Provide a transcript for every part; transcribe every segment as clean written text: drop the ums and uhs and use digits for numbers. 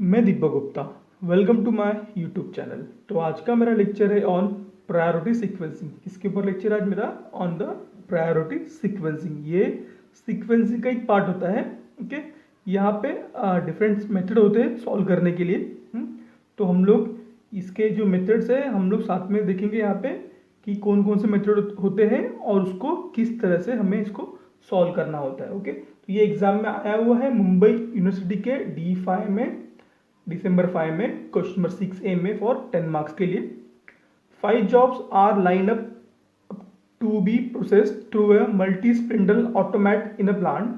मैं Deepak Gupta. Welcome to my YouTube channel. तो आज का मेरा लेक्चर है ऑन प्रायोरिटी सीक्वेंसिंग। किसके ऊपर लेक्चर आज मेरा? On the priority sequencing. ये सीक्वेंसिंग का एक पार्ट होता है। ओके, यहाँ पे डिफरेंट मेथड होते हैं सॉल्व करने के लिए। तो हम लोग इसके जो मेथड्स है हम लोग साथ में देखेंगे यहाँ पे कि कौन कौन से मेथड होते हैं और उसको किस तरह से हमें इसको सॉल्व करना होता है। ओके, तो ये एग्जाम में आया हुआ है मुंबई यूनिवर्सिटी के D5 में, दिसंबर 5 में, क्वेश्चन नंबर 6A में फॉर 10 मार्क्स के लिए। 5 jobs are line up to be processed through a multi spindle automate in a plant.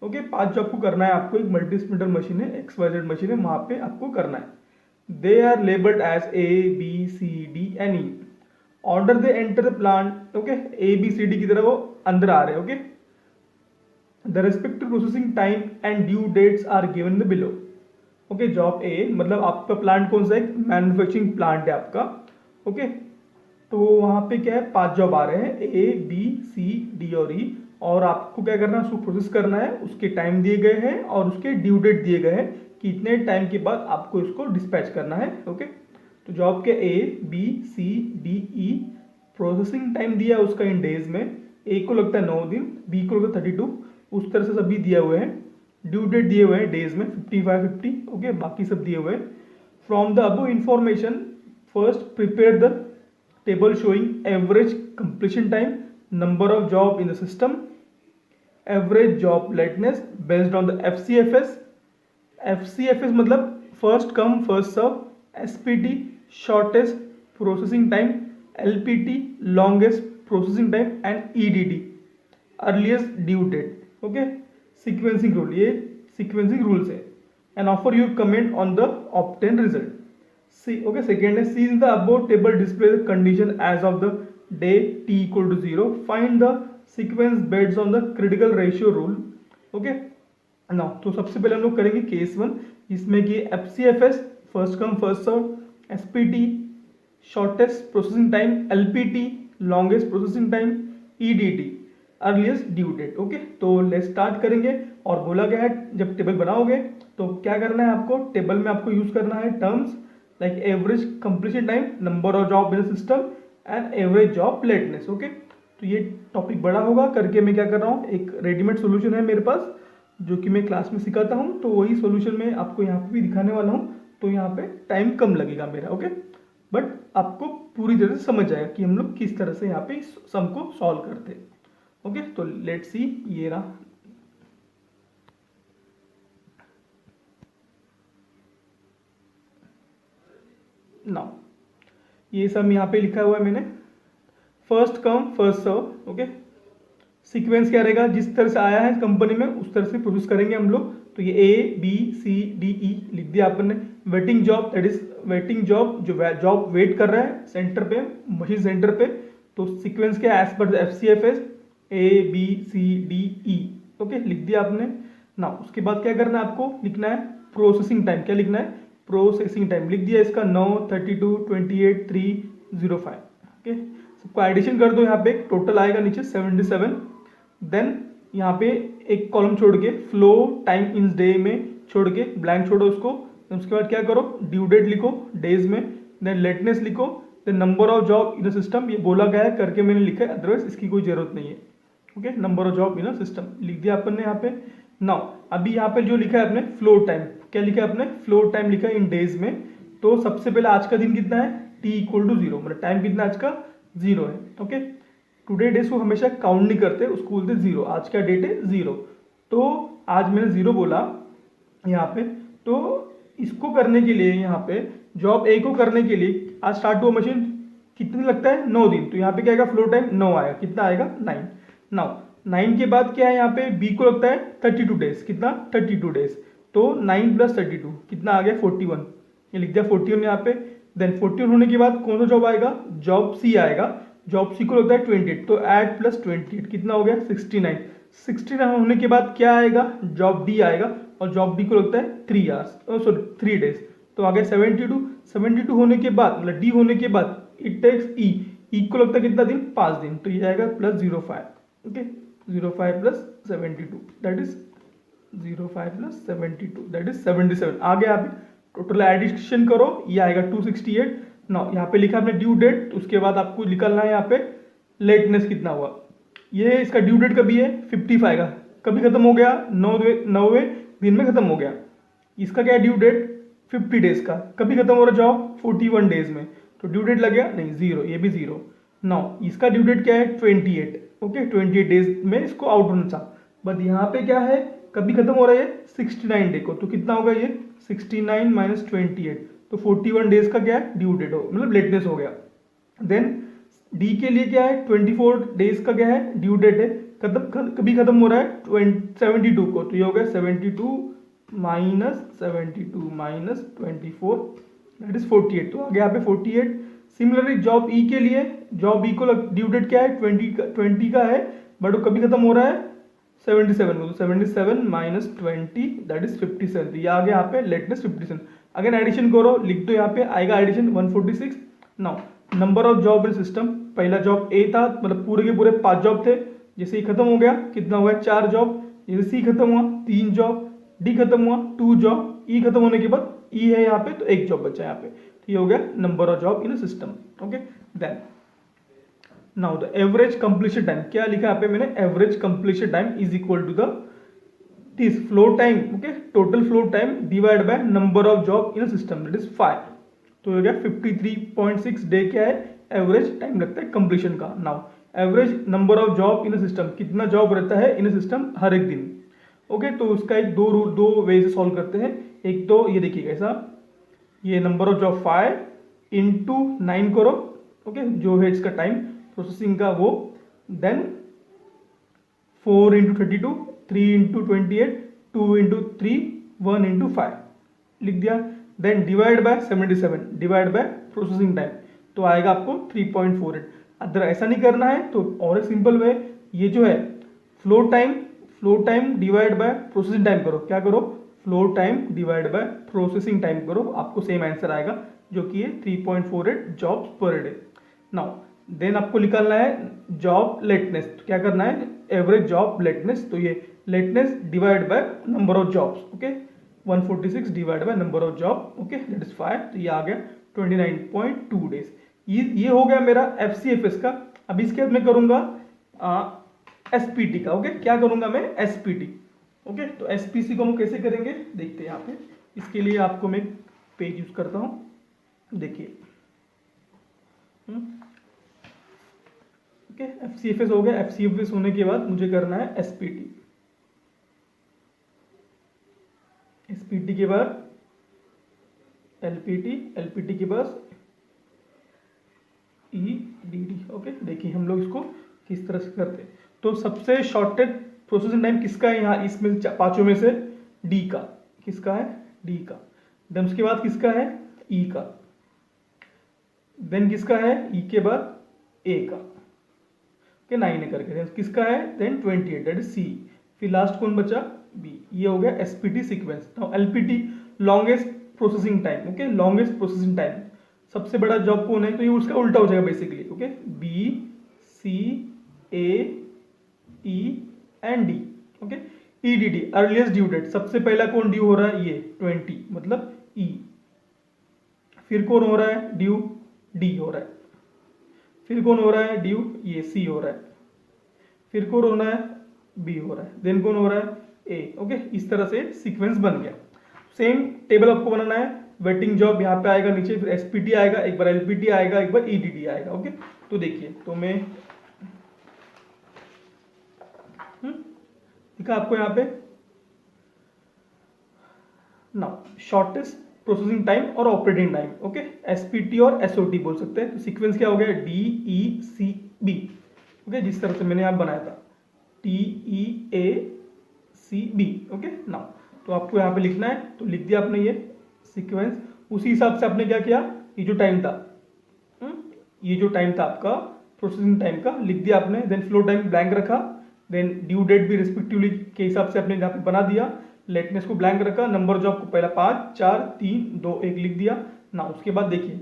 Okay, 5 job को करना है आपको। एक मल्टी स्पिंडल मशीन है, XYZ मशीन है, वहां पे आपको करना है। They are labelled as ABCD and E। Order they enter the plant. Okay, ABCD की तरह वो अंदर आ रहे हैं। Okay, the respective processing time and due dates are given the below. Okay, job A मतलब आपका प्लांट कौन सा है? मैन्युफैक्चरिंग प्लांट है आपका। ओके, तो वहां पे क्या है, 5 जॉब आ रहे हैं A B C D और E, और आपको क्या करना है, उसको प्रोसेस करना है। उसके टाइम दिए गए हैं और उसके ड्यू डेट दिए गए हैं कि इतने टाइम के बाद आपको इसको डिस्पैच करना है। ओके, तो जॉब के A B C D E processing time दिया है उसका इन डेज में। ए को लगता है 9 दिन, बी को लगता है 32, उस तरह से सभी दिए हुए हैं। ड्यू डेट दिए हुए हैं डेज में 55-50। ओके, बाकी सब दिए हुए हैं। From the above information first prepare the table showing average completion time, number of job in the system, average job lateness based on the FCFS मतलब first come first serve, SPT shortest processing time, LPT longest processing time and EDD earliest due date. Okay, sequencing rule, ये sequencing rules है। And offer your comment on the obtain result. See okay, second है seen the above table display the condition as of the day t equal to 0, find the sequence based on the critical ratio rule. Okay, now तो सबसे पहले हम लोग करेंगे case 1, जिसमें कि FCFS first come first serve, SPT shortest processing time, LPT longest processing time, EDD earliest due date. Okay, तो let's start करेंगे। और बोला गया है जब टेबल बनाओगे तो क्या करना है आपको, टेबल में आपको यूज करना है terms like average completion time, number of job in system and average job lateness. Okay, तो ये टॉपिक बड़ा होगा करके मैं क्या कर रहा हूँ, एक रेडीमेड सोल्यूशन है मेरे पास जो कि मैं क्लास में सिखाता हूँ, तो वही सोल्यूशन मैं आपको यहाँ पे भी दिखाने वाला हूँ। तो यहाँ पे टाइम कम लगेगा मेरा। ओके, बट आपको पूरी तरह से समझ जाएगा कि हम लोग किस तरह से यहाँ पे इस सम को सॉल्व करते हैं। ओके, तो लेट्स सी, ये रहा। नाउ ये सब यहाँ पे लिखा हुआ है मैंने, first come first serve. Okay, sequence क्या रहेगा, जिस तरह से आया है कंपनी में उस तरह से प्रोसेस करेंगे हम लोग। तो ये ABCDE लिख दिया अपन ने। Waiting job that is waiting job, जो जॉब वेट कर रहा है सेंटर पे, मशीन सेंटर पे। तो सीक्वेंस क्या है, as per FCFS ABCDE। Okay, लिख दिया आपने ना। उसके बाद क्या करना है, आपको लिखना है प्रोसेसिंग टाइम। क्या लिखना है? प्रोसेसिंग टाइम लिख दिया इसका 9, 32, 28, 305। ओके, सबको एडिशन कर दो, यहाँ पे टोटल आएगा नीचे 77। देन यहाँ पे एक कॉलम छोड़ के फ्लो टाइम इन डे में छोड़ के ब्लैंक छोड़ो उसको। उसके बाद क्या करो, ड्यू डेट लिखो डेज में, देन लेटनेस लिखो, then number of job in system. ये बोला गया है करके मैंने लिखा है, अदरवाइज इसकी कोई जरूरत नहीं है। Okay, number of job in system लिख दिया अपन ने यहाँ पे। नाउ अभी यहाँ पे जो लिखा है अपने फ्लो टाइम, क्या लिखा है अपने? फ्लो टाइम लिखा है इन डेज में। तो सबसे पहले आज का दिन कितना है, t इक्वल टू 0, मतलब टाइम कितना आज का 0 है। ओके, टुडे डेज को हमेशा काउंट नहीं करते, उसको बोलते 0। आज का डेट है 0, तो आज मैंने 0 बोला यहाँ पे। तो इसको करने के लिए यहाँ पे जॉब ए को करने के लिए आज स्टार्ट हुआ मशीन, कितने लगता है? 9 दिन। तो यहाँ पे क्या आएगा, फ्लो टाइम 9 आएगा, कितना आएगा? 9। नाउ 9 के बाद क्या है, यहाँ पे बी को लगता है 32 डेज, कितना? 32 डेज। तो 9 + 32 कितना आ गया? 41। ये लिख दिया 41 यहाँ पे। देन 41 होने के बाद कौन सा जॉब आएगा? जॉब सी आएगा। जॉब सी को लगता है 28, तो ऐड + 28 कितना हो गया? 69। 69 होने के बाद क्या आएगा? जॉब डी आएगा, और जॉब डी को लगता है 3 आवर्स, सॉरी 3 डेज। तो आ गया 72। 72 होने के बाद मतलब डी होने के बाद इट टेक्स ई को लगता है कितना दिन? 5 दिन। तो ये आएगा +05। Okay, 05 + 72 that is 05 + 72 that is 77 आ गया। आप टोटल एडिशन करो, ये आएगा 268। ना यहाँ पे लिखा आपने ड्यू डेट, उसके बाद आपको निकलना है यहाँ पे लेटनेस कितना हुआ। ये इसका ड्यू डेट कभी है 55 का, कभी खत्म हो गया 9वें दिन में खत्म हो गया। इसका क्या है ड्यू डेट 50 डेज का, कभी खत्म हो रहा जॉब 41 डेज में, तो ड्यू डेट लग गया नहीं 0, ये भी 0। नाउ इसका ड्यू डेट क्या है 28, ओके 28 डेज में इसको आउट होना था। बट यहाँ पे क्या है कभी खत्म हो रहा है 69 डे को, तो कितना होगा ये 69 माइनस 28, तो 41 डेज का क्या है ड्यू डेट हो, मतलब लेटनेस हो गया। देन डी के लिए क्या है 24 डेज का क्या है ड्यू डेट है, कभी खत्म हो रहा है 72 को, तो ये हो गया 72 माइनस 72 माइनस 24 दैट इज 48, तो आ गया यहाँ पे 48। सिमिलरली जॉब ई के लिए, जॉब ई को ड्यू डेट क्या है 20 का है, बट वो कभी खत्म हो रहा है 77 को, तो 77 माइनस 20 दैट इज 57, ये आ गया यहाँ पे लेटनेस 57। अगेन एडिशन करो, लिख दो यहाँ पे आएगा addition 146। Now number of job in system, पहला जॉब ए था, मतलब पूरे के पूरे 5 जॉब थे, जैसे ही खत्म हो गया कितना हुआ 4 जॉब, जैसे सी खत्म हुआ 3 जॉब, डी खत्म हुआ 2 जॉब, ई खत्म होने के बाद ई है यहाँ पे तो 1 जॉब बचा यहाँ पे, तो ये हो गया number of job in system. Okay then now the average completion time, क्या लिखा यहाँ पे मैंने average completion time is equal to the this flow time, okay total flow time divide by number of job in system that is 5, तो हो गया 53.6 day क्या है एवरेज टाइम लगता है कंप्लीशन का। Now average number of job in system, कितना job रहता है इन सिस्टम हर एक दिन। ओके तो उसका एक दो वे से सॉल्व करते हैं। एक तो ये देखिएगा ऐसा, ये नंबर ऑफ जॉब 5 इंटू 9 करो, ओके जो है इसका टाइम प्रोसेसिंग का वो, then 4 into 32, 3 into 28, 2 into 3, 1 into 5 लिख दिया, then divide by 77 divide by processing time, तो आएगा आपको 3.48। अगर ऐसा नहीं करना है तो और एक सिंपल वे, ये जो है flow time divide by processing time करो, क्या करो flow time divide by processing time करो, आपको सेम आंसर आएगा जो कि है 3.48 jobs per day. Now then आपको निकालना है जॉब लेटनेस, तो क्या करना है एवरेज जॉब लेटनेस, तो ये lateness divide by number of jobs, okay 146 divide by number of job, okay that is 5, तो ये आ गया 29.2 डेज। ये हो गया मेरा FCFS का। अब इसके बाद मैं करूंगा SPT का, ओके क्या करूंगा मैं SPT, ओके तो SPC को हम कैसे करेंगे देखते हैं यहाँ पे। इसके लिए आपको मैं पेज यूज करता हूँ, देखिए ओके FCFS हो गया। FCFS होने के बाद मुझे करना है SPT के बाद LPT के बाद EDD, ओके देखिए हम लोग इसको किस तरह से करते हैं। तो सबसे शॉर्टेस्ट प्रोसेसिंग टाइम किसका है यहाँ इसमें पांचों में से डी का, किसका है डी का, देन उसके बाद किसका है ई का, देन किसका है ई के बाद ए का, ओके 9 करके, देन किसका है देन 28 दैट इज सी, फिर लास्ट कौन बचा बी। ये हो गया SPT sequence. Now LPT longest processing time, okay longest processing time, सबसे बड़ा जॉब कौन है तो ये उसका उल्टा हो जाएगा basically, okay B C A E and D, okay EDD earliest due date, सबसे पहला कौन ड्यू हो रहा है ये 20 मतलब E, फिर कौन हो रहा है ड्यू D हो रहा है, फिर कौन हो रहा है ड्यू ये C हो रहा है, फिर कौन हो रहा है B हो रहा है, देन कौन हो रहा है A, ओके इस तरह से सीक्वेंस बन गया। सेम टेबल आपको बनाना है, वेटिंग जॉब यहाँ पे आएगा नीचे, फिर SPT आएगा, एक बार LPT आएगा, एक बार EDD आएगा, ओके तो देखिए तो मैं दिखा आपको यहाँ पे नाउ शॉर्टेस्ट प्रोसेसिंग टाइम और ऑपरेटिंग टाइम, ओके SPT और SOT बोल सकते हैं। तो सीक्वेंस क्या हो गया DECB, ओके जिस तरह से मैंने यहाँ बनाया था TEACB, ओके नाउ तो आपको यहाँ पे लिखना है, तो लिख दिया आपने ये सीक्वेंस, उसी हिसाब से आपने क्या किया ये जो टाइम था आपका प्रोसेसिंग टाइम का लिख दिया आपने, देन फ्लो टाइम ब्लैंक रखा, देन ड्यू डेट भी रिस्पेक्टिवली के हिसाब से आपने यहाँ पे बना दिया, लेटनेस को ब्लैंक रखा, नंबर जॉब को पहला 5 4 3 2 1 लिख दिया ना। उसके बाद देखिए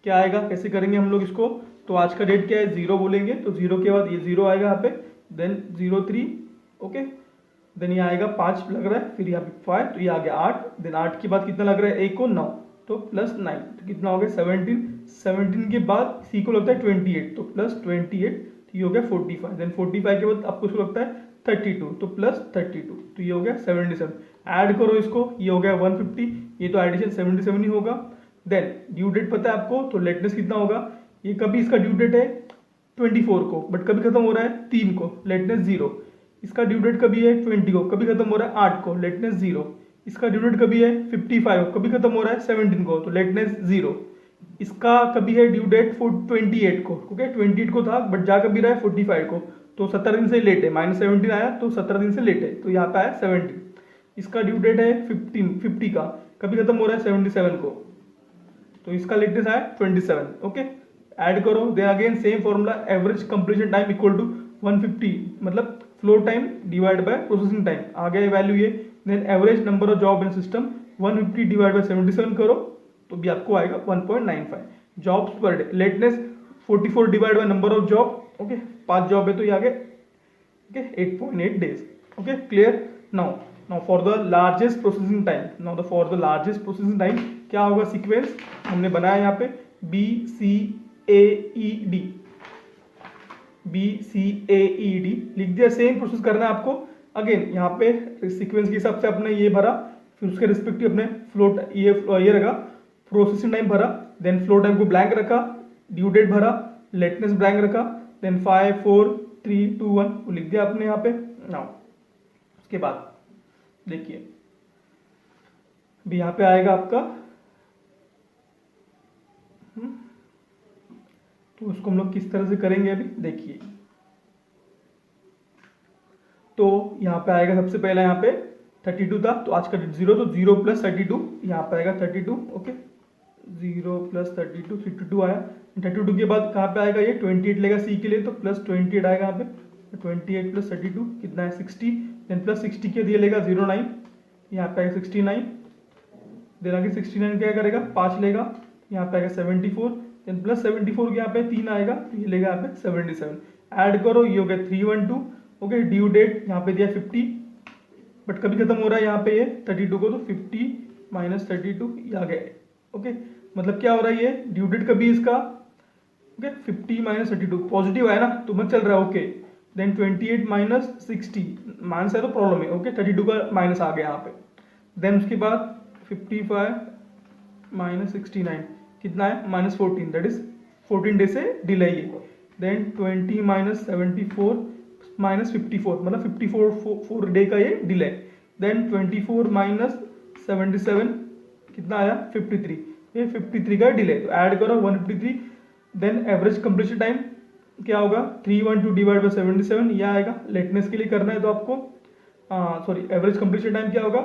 क्या आएगा, कैसे करेंगे हम लोग इसको, तो आज का डेट क्या है 0 बोलेंगे, तो 0 के बाद ये 0 आएगा यहाँ पे, देन 03, ओके देन ये आएगा 5 लग रहा है, फिर यहाँ पे 5, तो ये आ गया 8, देन 8 के बाद कितना लग रहा है, 1 को 9, तो प्लस 9, तो कितना हो गया 17, 17 के बाद सी को लगता है 28, तो प्लस 28, तो ये हो गया 45, देन 45 के बाद आपको इसको लगता है 32, तो प्लस 32, तो ये हो गया 77, ऐड करो इसको, ये हो गया 150, ये तो एडिशन 77 ही होगा। देन ड्यू डेट पता है आपको, तो लेटनेस कितना होगा, ये कभी इसका ड्यू डेट है 24 को, बट कभी खत्म हो रहा है 3 को, लेटनेस 0। इसका ड्यू डेट कभी है 20 को, कभी खत्म हो रहा है 8 को, लेटनेस 0। इसका ड्यू डेट कभी है 55 को, कभी खत्म हो रहा है 17 को, तो लेटनेस 0। इसका कभी है ड्यू डेट 28 को, ओके 28 को था बट जा कभी रहा है 45 को, तो 17 दिन से लेट है, -17 आया तो 17 दिन से लेट है, तो यहाँ पे आया 70। इसका ड्यू डेट है 50 का, कभी खत्म हो रहा है 77 को, तो इसका लेटनेस आया 27, ओके। ऐड करो, then again same formula, average completion time equal to 150, मतलब flow time divide by processing time, आ गया वैल्यू ये। Then average number of job in system 150 divide by 77 करो, तो भी आपको आएगा 1.95 jobs per day. Lateness 44 divide by number of job, okay 5 job है तो ये आ गया, okay 8.8 days, okay clear. Now for the largest processing time, now the for the largest processing time क्या होगा, सीक्वेंस हमने बनाया यहाँ पे BCAED, BCAED लिख दिया, सेम प्रोसेस करना है आपको। अगेन यहाँ पे सीक्वेंस के हिसाब से आपने ये भरा, फिर उसके रिस्पेक्टिव अपने फ्लोट ये रखा, प्रोसेसिंग टाइम भरा, देन फ्लो टाइम को ब्लैंक रखा, ड्यू डेट भरा, लेटनेस ब्लैंक रखा, देन 5 4 3 2 1 वो लिख दिया आपने यहाँ पे। नाउ उसके बाद देखिए अभी यहाँ पे आएगा आपका, तो उसको हम लोग किस तरह से करेंगे अभी देखिए। तो यहाँ पे आएगा सबसे पहला, यहाँ पे 32 था तो आज का 0, तो 0 प्लस 32, यहाँ पे आएगा 32, ओके 0 प्लस 32 52 आया। 32 के बाद कहाँ पे आएगा, ये 28 लेगा सी के लिए, तो प्लस 28 आएगा यहाँ पे, 28 प्लस 32 कितना है 60, देन प्लस 60 के दिए लेगा 09, यहाँ पे आएगा 69, देन आगे 69 क्या करेगा 5 लेगा, यहाँ पे आएगा 74, देन प्लस 74 के यहाँ पे 3 आएगा, तो ये लेगा यहाँ पे 77। ऐड करो, ये हो गया 312, ओके ड्यू डेट यहाँ पे दिया 50, बट कभी खत्म हो रहा है यहाँ पे ये 32 को, तो 50 माइनस 32 ये आ गया, ओके मतलब क्या हो रहा है, ये ड्यू डेट कभी इसका, ओके 50 माइनस 32 पॉजिटिव है ना, तो मत चल रहा है, ओके देन 28 माइनस 60 माइनस है तो प्रॉब्लम है, ओके 32 का माइनस आ गया यहाँ पे। देन उसके बाद 55 माइनस 69 कितना है -14, दैट इज 14 डे से डिले है। देन 20 माइनस 74 माइनस 54 मतलब 54 डे का ये डिले। देन 24 माइनस 77 कितना आया 53, ये 53 का डिले, तो ऐड करो 153। देन एवरेज कंप्लीशन टाइम क्या होगा 312 डिवाइड बाई 77 ये आएगा, लेटनेस के लिए करना है तो आपको सॉरी एवरेज कंप्लीशन टाइम क्या होगा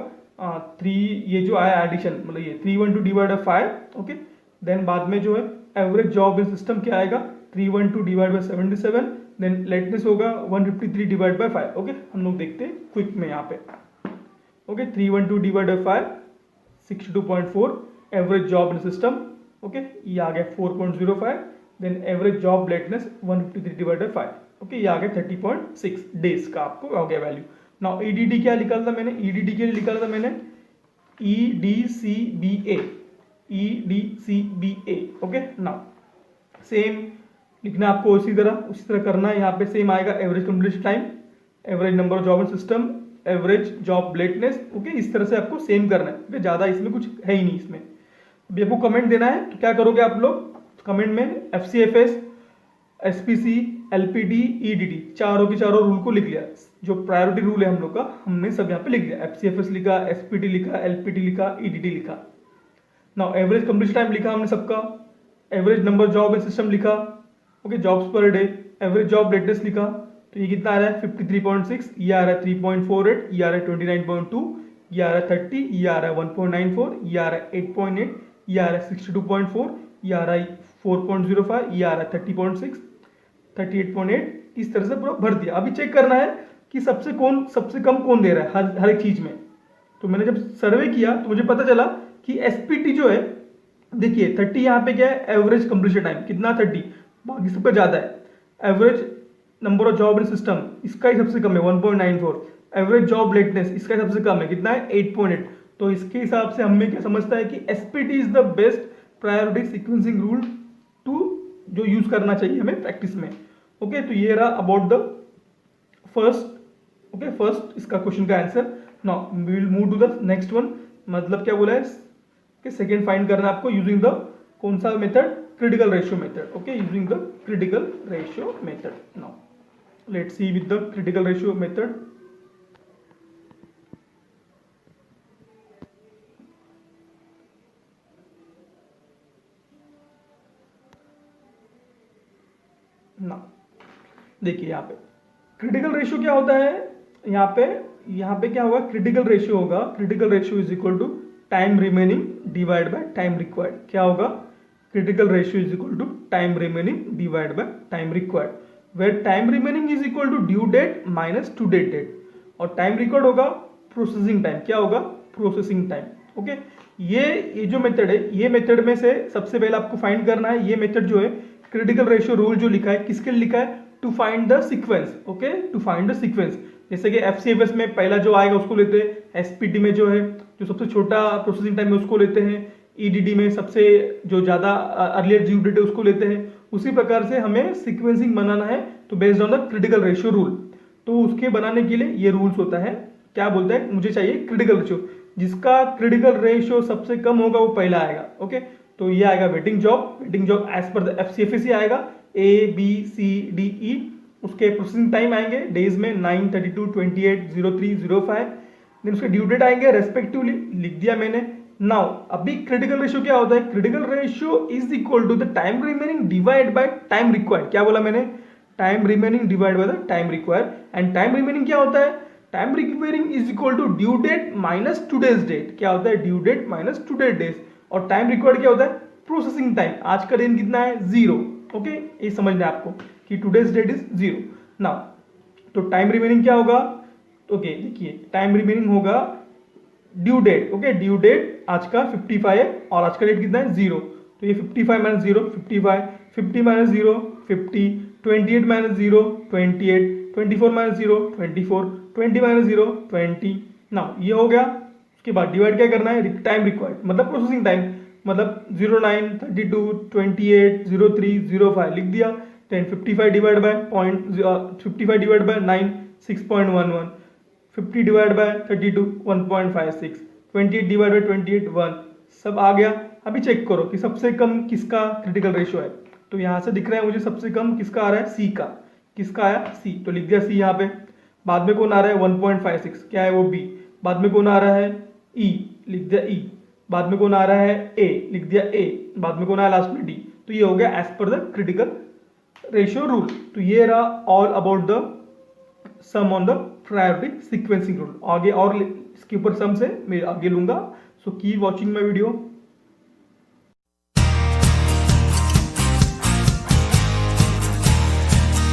3, ये जो आया एडिशन मतलब ये 312 डिवाइड बाई 5, ओके। देन बाद में जो है एवरेज जॉब इन सिस्टम क्या आएगा 312 डिवाइड बाई 77, देन लेटनेस होगा 153 डिवाइड बाई 5, ओके हम लोग देखते हैं क्विक में यहाँ पे, okay 312 divide by 5 62.4 average job in system, okay ये आ गया 4.05, then average job lateness 153 divide by 5, okay ये आ गया 30.6 डेज का आपको हो गया वैल्यू। नाउ ईडीडी क्या निकाला था मैंने, ईडीडी के लिए निकाला था मैंने EDCBA, EDCBA, okay. Now same लिखना आपको उसी तरह करना है, यहाँ पे सेम आएगा average completion time, average number of job in system, average job lateness, okay इस तरह से आपको सेम करना है, ओके ज़्यादा इसमें कुछ है ही नहीं इसमें। अभी आपको कमेंट देना है तो क्या करोगे आप लोग कमेंट में FCFS, SPC, LPD, EDD चारों के चारों रूल को लिख लिया, जो प्रायोरिटी रूल है हम लोग का हमने सब यहाँ पे लिख दिया, FCFS लिखा, SPD लिखा, LPD लिखा, EDD लिखा। नाउ एवरेज कंप्लीशन टाइम लिखा हमने सबका, average number job in system लिखा, okay jobs per day, average job lateness लिखा, तो ये कितना आ रहा है 53.6, ये आ रहा है 3.48, ये आ रहा है 29.2, ये आ रहा है 30, ये आ रहा है 1.94, ये आ रहा है 8.8, ये आ रहा है 62.4, ये आ रहा है 4.05, ये आ रहा है 30.6, 38.8, इस तरह से पूरा भर दिया। अभी चेक करना है कि सबसे कम कौन दे रहा है हर एक चीज में। तो मैंने जब सर्वे किया तो मुझे पता चला कि SPT जो है देखिए 30 यहाँ पे क्या है एवरेज कंप्लीशन टाइम कितना 30, बाकी सबका ज्यादा है। Average number of job in system इसका ही सबसे कम है 1.94, एवरेज जॉब लेटनेस इसका सबसे कम है, कितना है 8.8। तो इसके हिसाब से हमें क्या समझता है कि SPT is the best priority sequencing rule to जो यूज करना चाहिए हमें प्रैक्टिस में। ओके, तो ये रहा about the first, okay first इसका क्वेश्चन का answer. Now we will move to the next one. मतलब क्या बोला है कि सेकेंड फाइंड करना है आपको यूजिंग द कौन सा method, critical ratio method. Okay, using the critical ratio method. Now let's see with the critical ratio method. ना देखिए यहाँ पे क्रिटिकल रेशियो क्या होता है, यहाँ पे क्या होगा, क्रिटिकल रेशियो होगा, critical ratio is equal to time remaining divide by time required. क्या होगा, critical ratio is equal to time remaining divide by time required, where time remaining is equal to due date minus to date date, और time required होगा processing time. क्या होगा, processing time. Okay, ये जो method है, ये method में से सबसे पहले आपको फाइंड करना है, ये मेथड जो है क्रिटिकल रेशियो रूल जो लिखा है किसके लिए लिखा है, to find the sequence. Okay, to find the sequence. जैसे कि एफसीएफएस में पहला जो आएगा उसको लेते हैं, एसपीटी में जो है जो सबसे छोटा प्रोसेसिंग टाइम है उसको लेते हैं, ईडीडी में सबसे जो ज़्यादा अर्लियर ड्यू डेट है उसको लेते हैं। उसी प्रकार से हमें सीक्वेंसिंग बनाना है तो based on the critical ratio rule. तो उसके बनाने के लिए ये रूल्स होता है, क्या बोलता है, मुझे चाहिए क्रिटिकल रेशियो, जिसका क्रिटिकल रेशियो सबसे कम होगा वो पहला आएगा। ओके, तो ये आएगा waiting job, waiting job as per the FCFS ही आएगा, A B C D E. उसके प्रोसेसिंग टाइम आएंगे डेज में 9, 32, 28, 03, 05। देन उसके ड्यू डेट आएंगे रेस्पेक्टिवली, लिख दिया मैंने। नाउ अभी क्रिटिकल रेशियो क्या होता है, critical ratio is equal to the time remaining divide by time required. क्या बोला मैंने, time remaining divide by the time required. And time remaining क्या होता है, time requiring is equal to due date minus today's date. क्या होता है, due date minus today's days. और टाइम रिक्वायर्ड क्या होता है, प्रोसेसिंग टाइम। आज का दिन कितना है, 0। ओके, ये समझना है आपको कि टूडेज डेट इज 0। नाउ तो टाइम रिमेनिंग क्या होगा, ओके देखिए टाइम रिमेनिंग होगा due date. Okay, due date आज का 55 है और आज का डेट कितना है 0। तो ये 55 minus 0 55, 50 minus 0 50, 28 minus 0 28, 24 minus 0 24, 20 minus 0 20। ना ये हो गया। उसके बाद डिवाइड क्या करना है, टाइम रिक्वायर्ड मतलब प्रोसेसिंग टाइम, मतलब 09, 32, 28, 03, 05 लिख दिया। Then 55 divide by 9 6.11, 50 divide by 32 1.56, 28 divide by 28 1। सब आ गया। अभी चेक करो कि सबसे कम किसका क्रिटिकल रेशियो है। तो यहाँ से दिख रहा है मुझे सबसे कम किसका आ रहा है, सी का। किसका आया, सी। तो लिख दिया सी यहाँ पे। बाद में कौन आ रहा है 1.56, क्या है वो, बी। बाद में कौन आ रहा है, ई, लिख दिया ई। बाद में कौन आ रहा है, ए, लिख दिया ए। बाद में कौन आया लास्ट में, डी। तो ये हो गया as per the critical ratio rule. तो ये रहा all about the sum on the priority sequencing rule. आगे और इसके ऊपर सम से मैं आगे लूंगा। So keep watching my video.